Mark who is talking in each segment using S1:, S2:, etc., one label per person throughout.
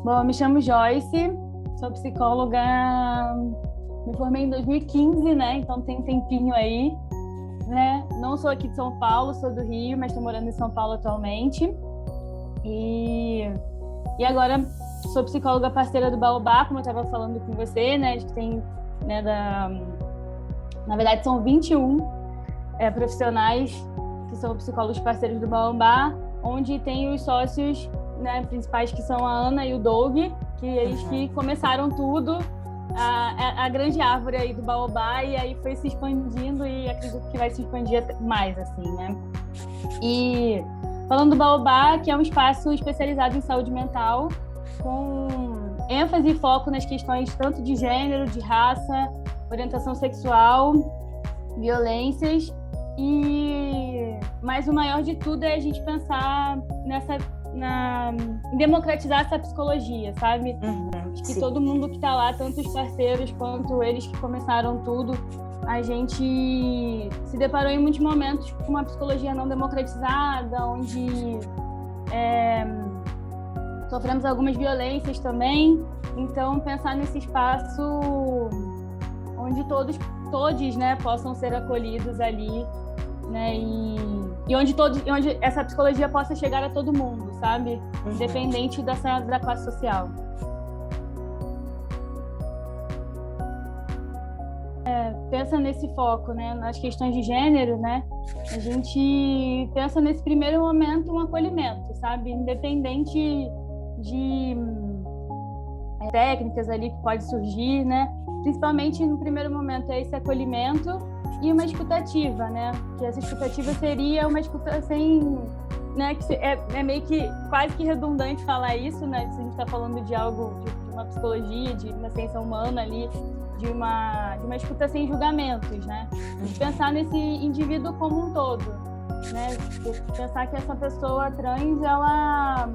S1: Bom, eu me chamo Joyce, sou psicóloga, me formei em 2015, né? Então tem um tempinho aí, né? Não sou aqui de São Paulo, sou do Rio, mas estou morando em São Paulo atualmente. E agora sou psicóloga parceira do Baobá, como eu estava falando com você, né? A gente tem, né, na verdade, são 21 profissionais que são psicólogos parceiros do Baobá, onde tem os sócios, né, principais, que são a Ana e o Doug, que eles que começaram tudo, a grande árvore aí do Baobá, e aí foi se expandindo e acredito que vai se expandir mais, assim, né? E falando do Baobá, que é um espaço especializado em saúde mental, com ênfase e foco nas questões tanto de gênero, de raça, orientação sexual, violências, mas o maior de tudo é a gente pensar em democratizar essa psicologia, sabe? Acho que todo mundo que está lá, tanto os parceiros quanto eles que começaram tudo, a gente se deparou em muitos momentos com uma psicologia não democratizada, onde sofremos algumas violências também. Então, pensar nesse espaço onde todos, né, possam ser acolhidos ali, né, e onde essa psicologia possa chegar a todo mundo, sabe? Independente da classe social. Pensa nesse foco, né, nas questões de gênero, né? A gente pensa nesse primeiro momento um acolhimento, sabe? Independente de técnicas ali que pode surgir, né? Principalmente no primeiro momento é esse acolhimento e uma escutativa, né? Que essa escutativa seria uma escuta sem, né? Que é meio que quase que redundante falar isso, né? Se a gente está falando de algo, de uma psicologia, de uma ciência humana ali, de uma escuta sem julgamentos, né? De pensar nesse indivíduo como um todo, né? De pensar que essa pessoa trans, ela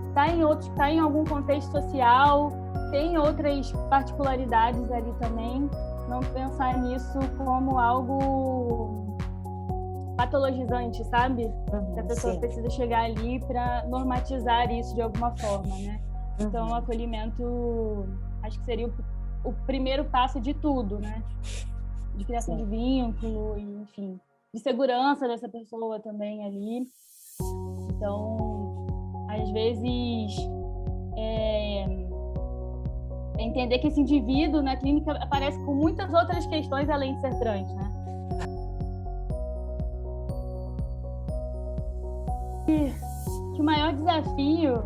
S1: está em algum contexto social, tem outras particularidades ali também. Não pensar nisso como algo patologizante, sabe? Que a pessoa precisa chegar ali para normatizar isso de alguma forma, né? Então, o acolhimento, acho que seria o primeiro passo de tudo, né? De criação de vínculo, enfim, de segurança dessa pessoa também ali. Então, às vezes, entender que esse indivíduo na clínica aparece com muitas outras questões além de ser trans, né? Que o maior desafio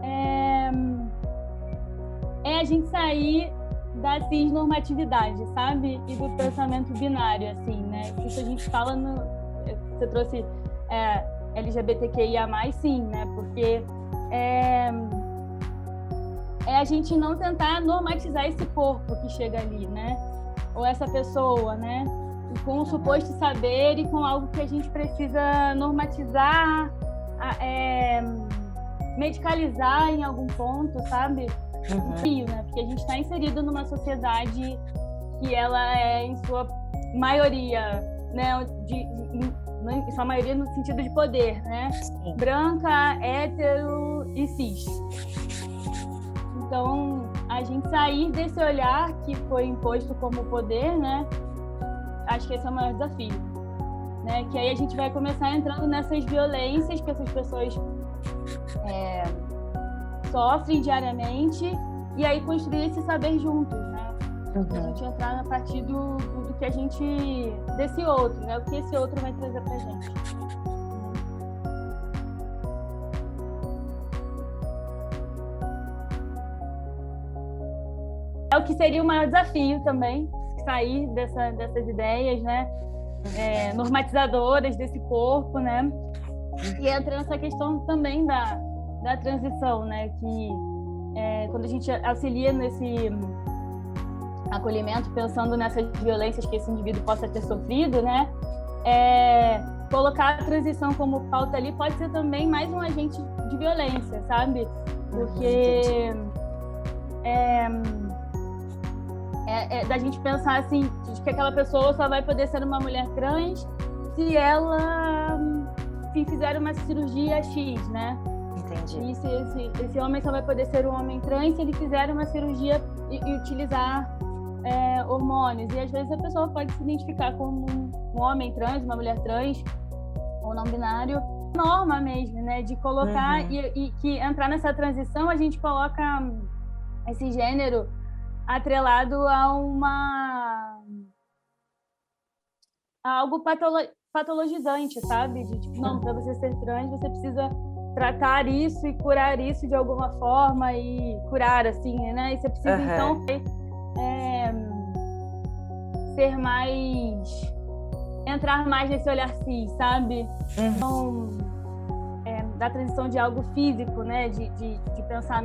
S1: é a gente sair da cisnormatividade, sabe? E do pensamento binário, assim, né? Isso a gente fala você trouxe LGBTQIA+, sim, né? Porque é a gente não tentar normatizar esse corpo que chega ali, né? Ou essa pessoa, né? Com um suposto saber e com algo que a gente precisa normatizar, medicalizar em algum ponto, em né? Porque a gente está inserido numa sociedade que ela é, em sua maioria, né? Em sua maioria no sentido de poder, né? Branca, hétero e cis. Então, a gente sair desse olhar que foi imposto como poder, né? Acho que esse é o maior desafio, né? Que aí a gente vai começar entrando nessas violências que essas pessoas sofrem diariamente, e aí construir esse saber juntos, né? A gente entrar a partir do que a gente... desse outro, né? O que esse outro vai trazer pra gente. É o que seria o maior desafio também, sair dessas ideias, né? Normatizadoras desse corpo, né? E entra nessa questão também da transição, né? Que quando a gente auxilia nesse acolhimento, pensando nessas violências que esse indivíduo possa ter sofrido, né? Colocar a transição como pauta ali pode ser também mais um agente de violência, sabe? Porque da gente pensar assim, de que aquela pessoa só vai poder ser uma mulher trans se ela fizer uma cirurgia X, né?
S2: Entendi.
S1: Esse homem só vai poder ser um homem trans se ele fizer uma cirurgia e utilizar hormônios. E às vezes a pessoa pode se identificar como um homem trans, uma mulher trans, ou não binário. Norma mesmo, né? De colocar e que entrar nessa transição, a gente coloca esse gênero atrelado a algo patologizante, sabe? De tipo, não, para você ser trans, você precisa tratar isso e curar isso de alguma forma e curar, assim, né? E você precisa, então, ser mais... entrar mais nesse olhar cis, sabe? Então, da transição de algo físico, né? De pensar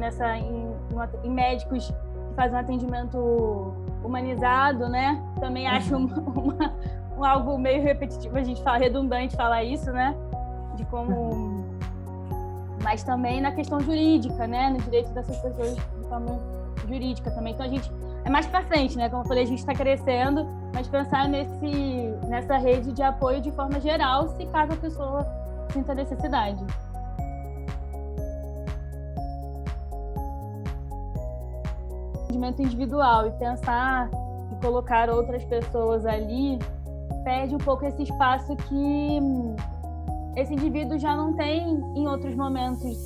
S1: em médicos que fazem um atendimento humanizado, né? Também acho algo meio repetitivo, a gente fala, redundante falar isso, né? De como... Mas também na questão jurídica, né? No direito dessas pessoas de forma jurídica também. Então, a gente... É mais para frente, né? Como eu falei, a gente está crescendo, mas pensar nessa rede de apoio de forma geral, se caso a pessoa sinta necessidade. Atendimento individual e pensar e colocar outras pessoas ali perde um pouco esse espaço que esse indivíduo já não tem em outros momentos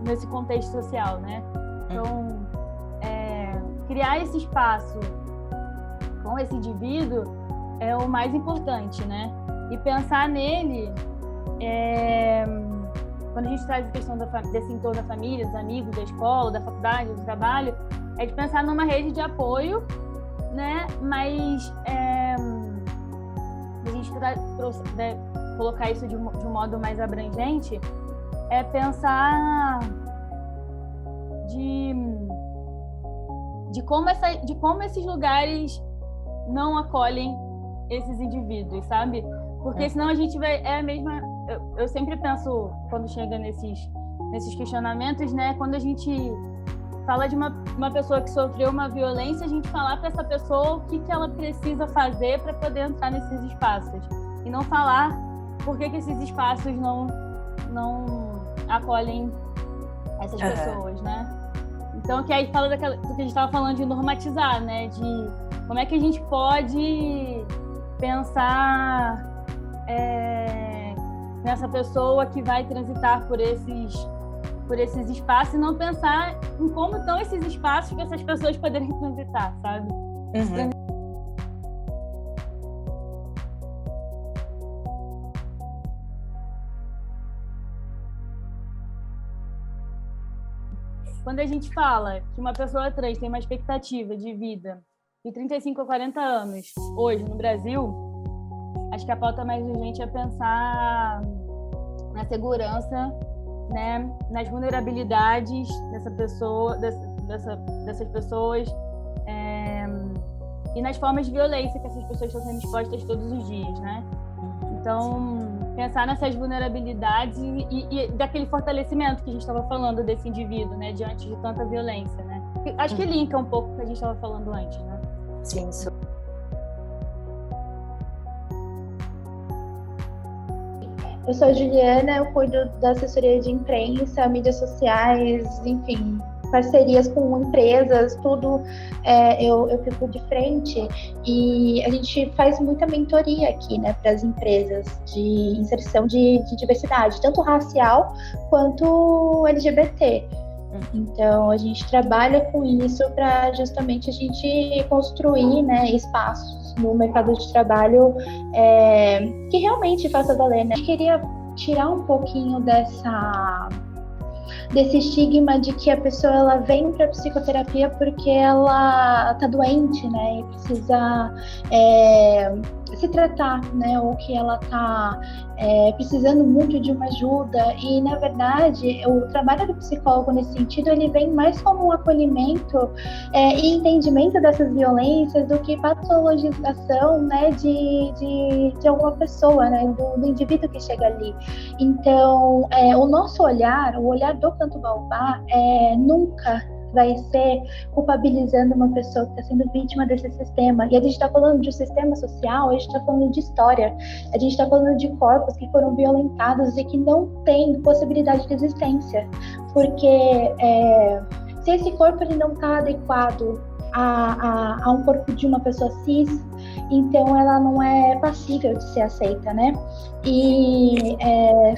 S1: nesse contexto social, né? Então, criar esse espaço com esse indivíduo é o mais importante, né? E pensar nele, quando a gente traz a questão desse entorno da família, dos amigos, da escola, da faculdade, do trabalho, é de pensar numa rede de apoio, né? Mas a gente colocar isso de um modo mais abrangente, é pensar de como esses lugares não acolhem esses indivíduos, sabe? Porque senão a gente vai... Eu sempre penso, quando chega nesses questionamentos, né? Quando a gente fala de uma pessoa que sofreu uma violência, a gente falar para essa pessoa o que ela precisa fazer para poder entrar nesses espaços. E não falar por que esses espaços não acolhem essas pessoas, né? Então, que aí fala do que a gente estava falando de normatizar, né? De como é que a gente pode pensar nessa pessoa que vai transitar por esses espaços e não pensar em como estão esses espaços para essas pessoas poderem transitar, sabe? Quando a gente fala que uma pessoa trans tem uma expectativa de vida de 35 a 40 anos, hoje, no Brasil, acho que a pauta mais urgente é pensar na segurança, né, nas vulnerabilidades dessas pessoas e nas formas de violência que essas pessoas estão sendo expostas todos os dias, né? Então, pensar nessas vulnerabilidades e daquele fortalecimento que a gente estava falando desse indivíduo, né, diante de tanta violência, né? Acho que linka um pouco com o que a gente estava falando antes, né?
S2: Sim, isso.
S3: Eu sou a Juliana, eu cuido da assessoria de imprensa, mídias sociais, enfim, parcerias com empresas, tudo eu fico de frente e a gente faz muita mentoria aqui, né, para as empresas de inserção de diversidade, tanto racial quanto LGBT. Então, a gente trabalha com isso para justamente a gente construir, né, espaços no mercado de trabalho que realmente faça valer, né? Eu queria tirar um pouquinho desse estigma de que a pessoa ela vem para psicoterapia porque ela tá doente, né, e precisa se tratar, né, ou que ela tá precisando muito de uma ajuda. E na verdade o trabalho do psicólogo nesse sentido ele vem mais como um acolhimento e entendimento dessas violências do que patologização, né, de alguma pessoa, né, do indivíduo que chega ali. Então o nosso olhar, o olhar do Canto Baobá nunca vai ser culpabilizando uma pessoa que está sendo vítima desse sistema. E a gente está falando de um sistema social, a gente está falando de história, a gente está falando de corpos que foram violentados e que não têm possibilidade de existência. Porque se esse corpo ele não está adequado a um corpo de uma pessoa cis, então ela não é passível de ser aceita, né? E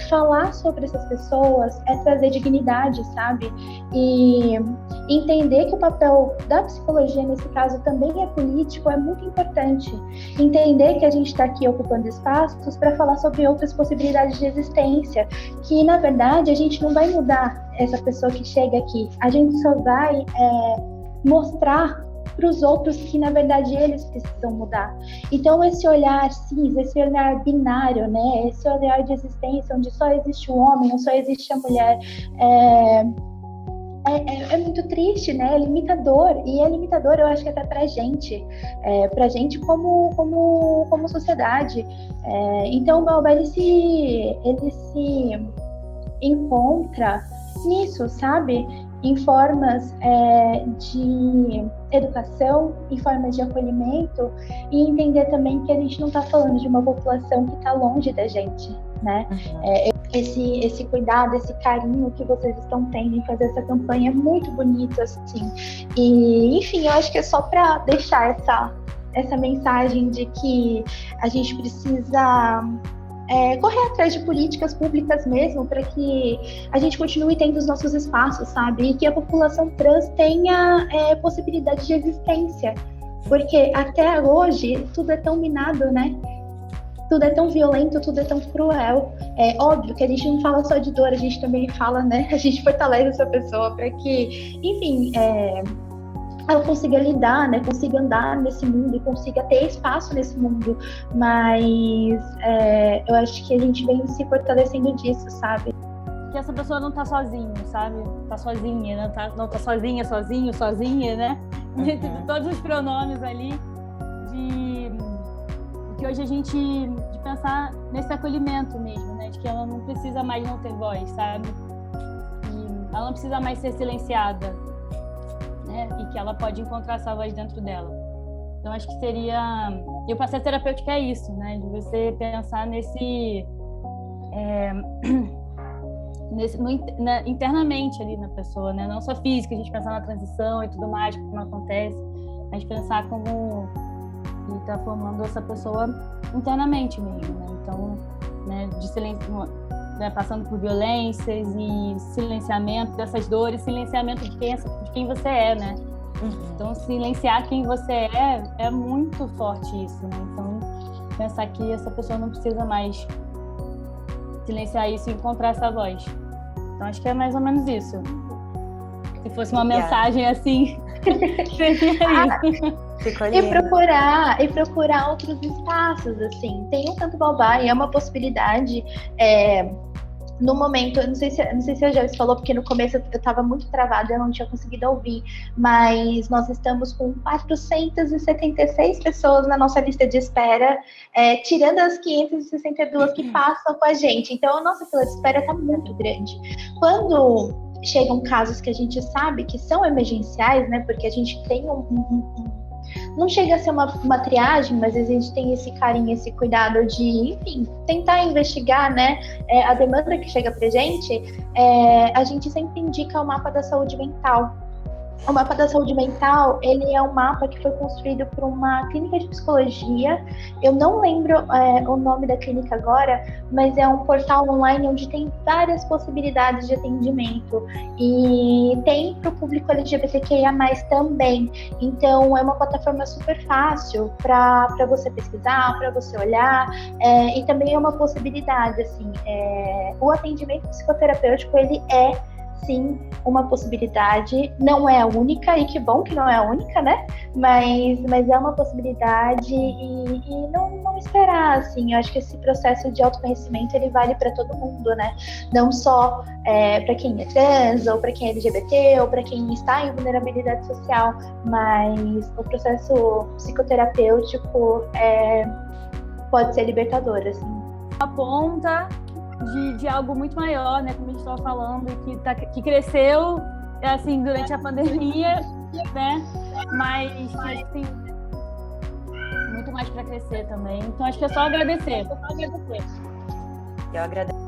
S3: falar sobre essas pessoas é trazer dignidade, sabe? E entender que o papel da psicologia, nesse caso, também é político, é muito importante. Entender que a gente está aqui ocupando espaços para falar sobre outras possibilidades de existência, que, na verdade, a gente não vai mudar essa pessoa que chega aqui, a gente só vai mostrar para os outros que, na verdade, eles precisam mudar. Então, esse olhar cis, esse olhar binário, né? Esse olhar de existência onde só existe o homem ou só existe a mulher, é muito triste, né? É limitador. E é limitador, eu acho que até para a gente como sociedade. Então, o Baobá, ele se encontra nisso, sabe? Em formas de educação, em formas de acolhimento, e entender também que a gente não está falando de uma população que está longe da gente, né? Esse cuidado, esse carinho que vocês estão tendo em fazer essa campanha é muito bonito, assim. E, enfim, eu acho que é só para deixar essa mensagem de que a gente precisa correr atrás de políticas públicas mesmo, para que a gente continue tendo os nossos espaços, sabe? E que a população trans tenha possibilidade de existência. Porque até hoje tudo é tão minado, né? Tudo é tão violento, tudo é tão cruel. É óbvio que a gente não fala só de dor, a gente também fala, né? A gente fortalece essa pessoa para que, enfim, ela consiga lidar, né, consiga andar nesse mundo e consiga ter espaço nesse mundo, mas eu acho que a gente vem se fortalecendo disso, sabe?
S1: Que essa pessoa não tá sozinha, sabe? Tá sozinha, não tá sozinha, sozinha, né? De todos os pronomes ali, de que hoje a gente, de pensar nesse acolhimento mesmo, né? De que ela não precisa mais não ter voz, sabe? E ela não precisa mais ser silenciada, né? E que ela pode encontrar essa voz dentro dela. Então, acho que seria... E o processo terapêutico é isso, né? De você pensar internamente ali na pessoa, né? Não só física, a gente pensar na transição e tudo mais, como acontece, mas pensar como ele está formando essa pessoa internamente mesmo, né? Então, né, de silêncio, né, passando por violências e silenciamento dessas dores, silenciamento de quem você é, né? Então, silenciar quem você é muito forte isso, né? Então, pensar que essa pessoa não precisa mais silenciar isso e encontrar essa voz. Então, acho que é mais ou menos isso. Se fosse uma mensagem assim, seria isso.
S3: E procurar outros espaços, assim. Tem o Canto Baobá e é uma possibilidade. No momento, eu não sei se a Joyce falou, porque no começo eu estava muito travada, eu não tinha conseguido ouvir, mas nós estamos com 476 pessoas na nossa lista de espera, tirando as 562 que passam com a gente. Então, a nossa fila de espera está muito grande. Quando chegam casos que a gente sabe que são emergenciais, né, porque a gente tem não chega a ser uma triagem, mas a gente tem esse carinho, esse cuidado de, enfim, tentar investigar, né, a demanda que chega pra gente, a gente sempre indica o mapa da saúde mental. O mapa da saúde mental, ele é um mapa que foi construído por uma clínica de psicologia. Eu não lembro o nome da clínica agora, mas é um portal online onde tem várias possibilidades de atendimento. E tem para o público LGBTQIA+, também. Então, é uma plataforma super fácil para você pesquisar, para você olhar. E também é uma possibilidade, assim. O atendimento psicoterapêutico, ele sim, uma possibilidade, não é a única, e que bom que não é a única, né? Mas é uma possibilidade e não esperar, assim. Eu acho que esse processo de autoconhecimento, ele vale para todo mundo, né? Não só para quem é trans, ou para quem é LGBT, ou para quem está em vulnerabilidade social, mas o processo psicoterapêutico pode ser libertador, assim.
S1: A ponta de algo muito maior, né, como a gente estava falando, que cresceu assim, durante a pandemia, né? Mas acho que tem muito mais para crescer também. Então, acho que é só agradecer.
S2: Eu agradeço.